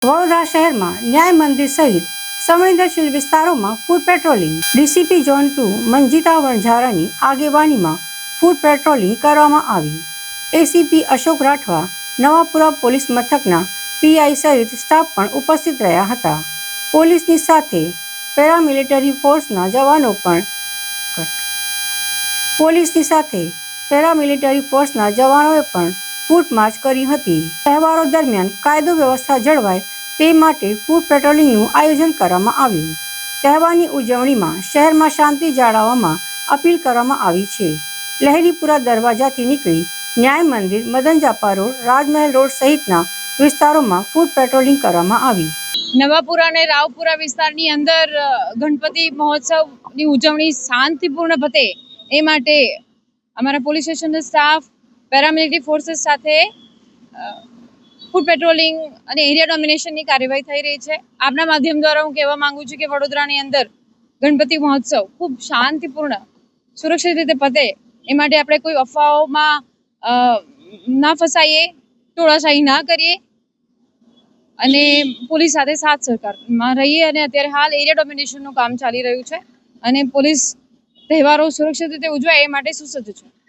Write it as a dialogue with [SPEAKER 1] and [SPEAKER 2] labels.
[SPEAKER 1] વડોદરા શહેરમાં ન્યાય મંદિર સહિત સંવેદનશીલ વિસ્તારોમાં foot patrolling. DCP zone 2 Manjita વણઝારાની આગેવાનીમાં ફૂડ પેટ્રોલિંગ કરવામાં આવી. એસીપી અશોક રાઠવા, નવાપુરા પોલીસ મથકના પીઆઈ સહિત સ્ટાફ પણ ઉપસ્થિત રહ્યા હતા. પોલીસની સાથે પેરામિલિટરી ફોર્સના જવાનો પણ જવાનોએ પણ ફૂટ માર્ચ કરી હતી. તહેવારો દરમિયાન કાયદો વ્યવસ્થા જળવાય તે માટે ફૂડ પેટ્રોલિંગનું આયોજન કરવામાં આવ્યું. તહેવારની ઉજવણીમાં શહેરમાં શાંતિ જાળવવામાં અપીલ કરવામાં આવી છે. લહેરીપુરા દરવાજાથી નીકળી ન્યાય મંદિર, મદનજાપા રોડ, રાજમહેલ રોડ સહિતના વિસ્તારોમાં ફૂડ પેટ્રોલિંગ કરવામાં આવી.
[SPEAKER 2] નવાપુરા અને રાવપુરા વિસ્તારની અંદર ગણપતિ મહોત્સવની ઉજવણી શાંતિપૂર્ણ પતે એ માટે અમારા પોલીસ સ્ટેશનનો સ્ટાફ પેરામિલિટરી ફોર્સીસ સાથે ફૂડ પેટ્રોલિંગ અને એરિયા ડોમિનેશનની કાર્યવાહી થઈ રહી છે. આપના માધ્યમ દ્વારા હું કહેવા માંગુ છું કે વડોદરાની અંદર ગણપતિ મહોત્સવ ખૂબ શાંતિપૂર્ણ, સુરક્ષિત રીતે પતે એ માટે આપણે કોઈ અફવાઓમાં ના ફસાઈએ, ટોળાશાહી ના કરીએ અને પોલીસ સાથે સાથ સહકારમાં રહીએ. અને અત્યારે હાલ એરિયા ડોમિનેશનનું કામ ચાલી રહ્યું છે અને પોલીસ તહેવારો સુરક્ષિત રીતે ઉજવાય એ માટે સુસજ્જ છે.